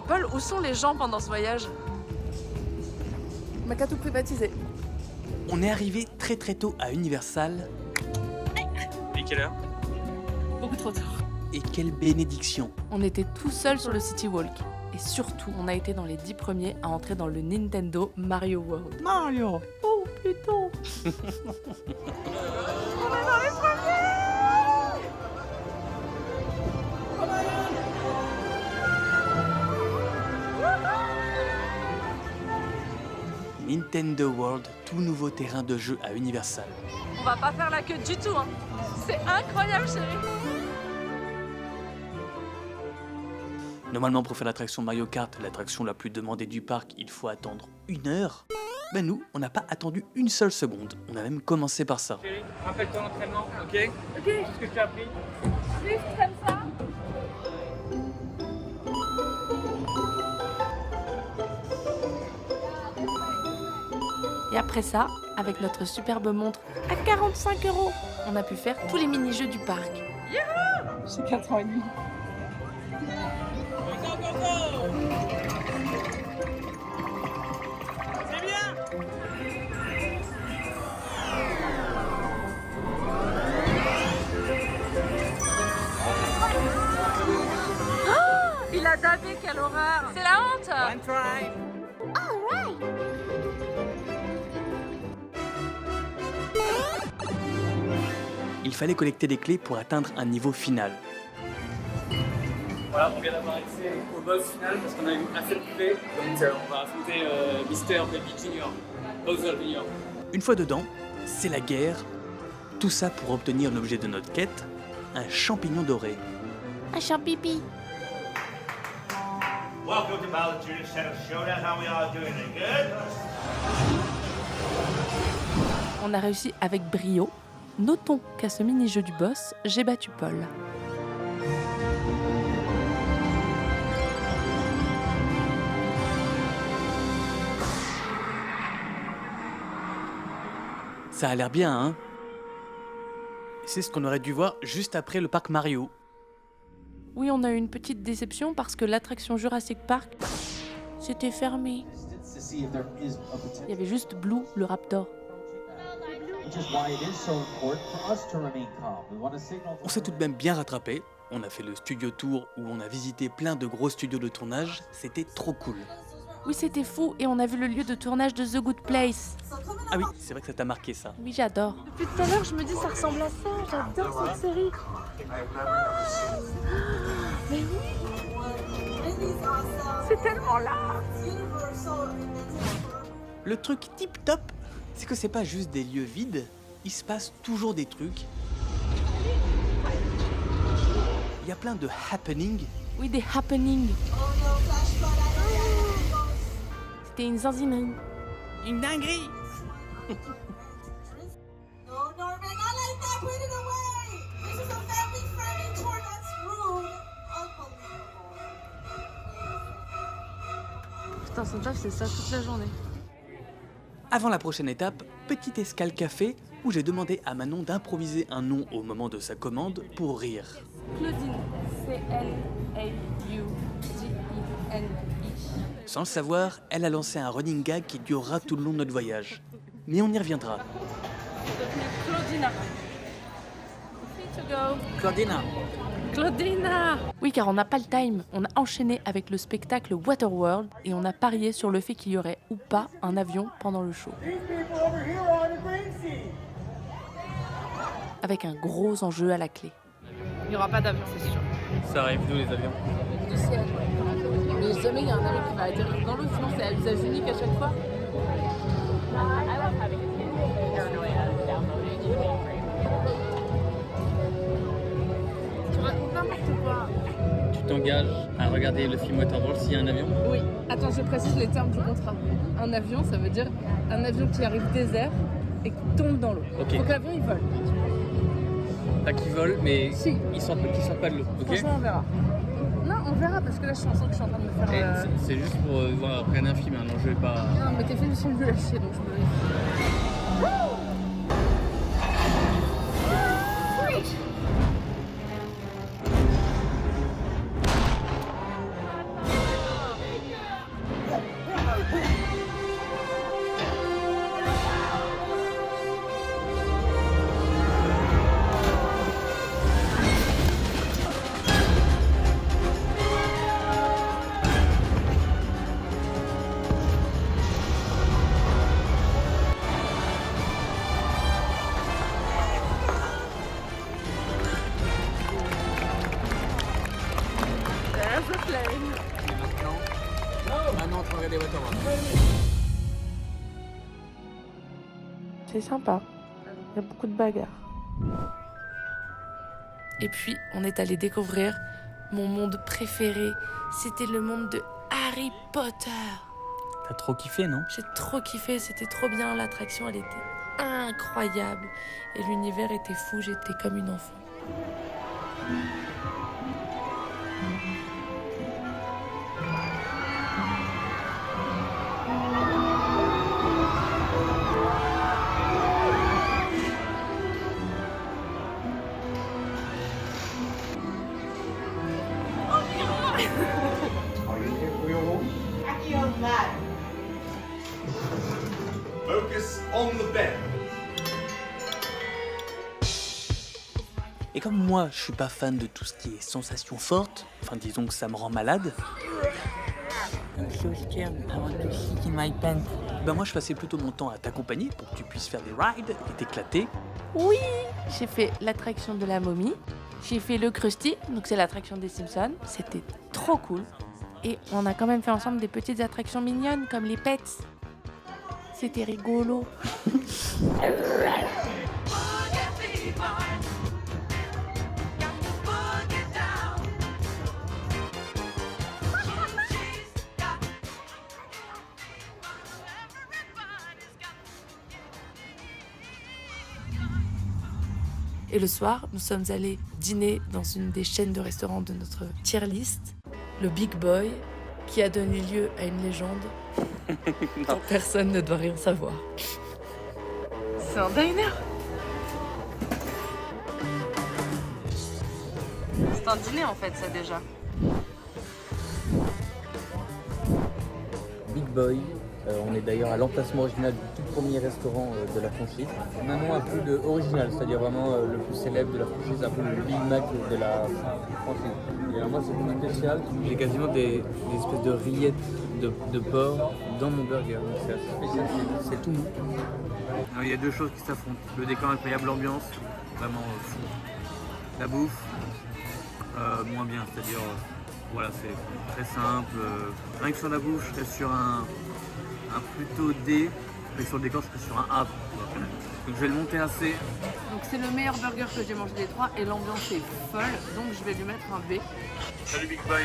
Paul, où sont les gens pendant ce voyage? On m'a tout privatisé. On est arrivé très tôt à Universal. Et quelle heure? Beaucoup trop tard. Et quelle bénédiction! On était tout seul sur le City Walk. Et surtout, on a été dans les 10 premiers à entrer dans le Nintendo Mario World. Mario! Oh, plutôt. Nintendo World, tout nouveau terrain de jeu à Universal. On va pas faire la queue du tout, hein. C'est incroyable, chérie. Normalement, pour faire l'attraction Mario Kart, l'attraction la plus demandée du parc, il faut attendre 1 heure. Ben nous, on n'a pas attendu une seule seconde. On a même commencé par ça. Chérie, rappelle-toi l'entraînement, ok? Ok. Qu'est-ce que tu as appris? Juste comme ça. Et après ça, avec notre superbe montre à 45 €, on a pu faire tous les mini-jeux du parc. J'ai 4 ans et demi. C'est bien! Il a dabé, quelle horreur! C'est la honte! One try! Il fallait collecter des clés pour atteindre un niveau final. Voilà, on vient d'avoir accès au boss final parce qu'on a eu assez de clés. Donc on va affronter Mr. Baby Junior, Bowser Junior. Une fois dedans, c'est la guerre. Tout ça pour obtenir l'objet de notre quête, un champignon doré. Un champipi. Welcome to Bowser Jr.'s Shadow Showdown. How we all doing? Good? On a réussi avec brio. Notons qu'à ce mini-jeu du boss, j'ai battu Paul. Ça a l'air bien, hein? C'est ce qu'on aurait dû voir juste après le parc Mario. Oui, on a eu une petite déception parce que l'attraction Jurassic Park, c'était fermé. Il y avait juste Blue, le raptor. On s'est tout de même bien rattrapé. On a fait le studio tour où on a visité plein de gros studios de tournage. C'était trop cool. Oui, c'était fou et on a vu le lieu de tournage de The Good Place. Ah oui, c'est vrai que ça t'a marqué ça. Oui, j'adore. Depuis tout à l'heure, je me dis ça ressemble à ça. J'adore cette série. Mais oui, c'est tellement là. Le truc tip top, c'est que c'est pas juste des lieux vides. Il se passe toujours des trucs. Il y a plein de happenings. Oui, des happenings. C'était une zinzinerie. Une dinguerie. No, Norman, not like that. Put it away. This is a family-friendly tour. That's rude. Unbelievable. Putain, son taf, c'est ça toute la journée. Avant la prochaine étape, petite escale café où j'ai demandé à Manon d'improviser un nom au moment de sa commande pour rire. Claudine. C-L-A-U-D-I-N-I. Sans le savoir, elle a lancé un running gag qui durera tout le long de notre voyage. Mais on y reviendra. Claudina. Free to go. Claudina. Claudina. Oui, car on n'a pas le time. On a enchaîné avec le spectacle Waterworld et on a parié sur le fait qu'il y aurait ou pas un avion pendant le show. Avec un gros enjeu à la clé. Il n'y aura pas d'avion, c'est sûr. Ça arrive d'où les avions? Du ciel. Mais jamais il y a un avion qui va atterrir dans l'eau, sinon c'est à usage unique à chaque fois. Tu racontes n'importe quoi. Tu t'engages à regarder le film Waterworld s'il y a un avion? Oui, attends, je précise les termes du contrat. Un avion, ça veut dire un avion qui arrive désert et qui tombe dans l'eau. Ok. Donc l'avion il vole. Pas qu'ils volent, mais Si. ils sortent pas de l'eau, ok? Franchement, on verra. Non, on verra parce que là je sens que je suis en train de me faire. Eh, c'est juste pour voir après un film, hein, l'enjeu est pas... Non, mais tes films sont nuls à chier donc je me. C'est sympa. Il y a beaucoup de bagarres. Et puis, on est allé découvrir mon monde préféré. C'était le monde de Harry Potter. T'as trop kiffé, non? J'ai trop kiffé, c'était trop bien. L'attraction, elle était incroyable. Et l'univers était fou, j'étais comme une enfant. Focus on the bed. Et comme moi, je suis pas fan de tout ce qui est sensations fortes, enfin disons que ça me rend malade, I'm so scared. I want to shit in my pants. ben moi je passais plutôt mon temps à t'accompagner pour que tu puisses faire des rides et t'éclater. Oui, j'ai fait l'attraction de la momie. J'ai fait le Krusty, donc c'est l'attraction des Simpsons. C'était trop cool. Et on a quand même fait ensemble des petites attractions mignonnes comme les pets. C'était rigolo. Et le soir, nous sommes allés dîner dans une des chaînes de restaurants de notre tier list, le Big Boy, qui a donné lieu à une légende dont personne ne doit rien savoir. C'est un diner. C'est un dîner en fait, ça déjà. Big Boy. On est d'ailleurs à l'emplacement original du tout premier restaurant de la franchise. On a un nom un peu original, c'est-à-dire vraiment le plus célèbre de la franchise, un peu le Big Mac de la franchise. Et alors moi c'est plus spécial, j'ai quasiment des espèces de rillettes de porc dans mon burger. Donc c'est assez spécial, c'est tout mou. Alors, il y a deux choses qui s'affrontent. Le décor incroyable, l'ambiance, vraiment fou. La bouffe, moins bien, c'est-à-dire voilà, c'est très simple. Rien que sur la bouffe, je serais sur un plutôt D, mais sur le décor, je serais sur un A. Donc je vais le monter à C. Donc c'est le meilleur burger que j'ai mangé des trois et l'ambiance est folle, donc je vais lui mettre un B. Salut Big Boy.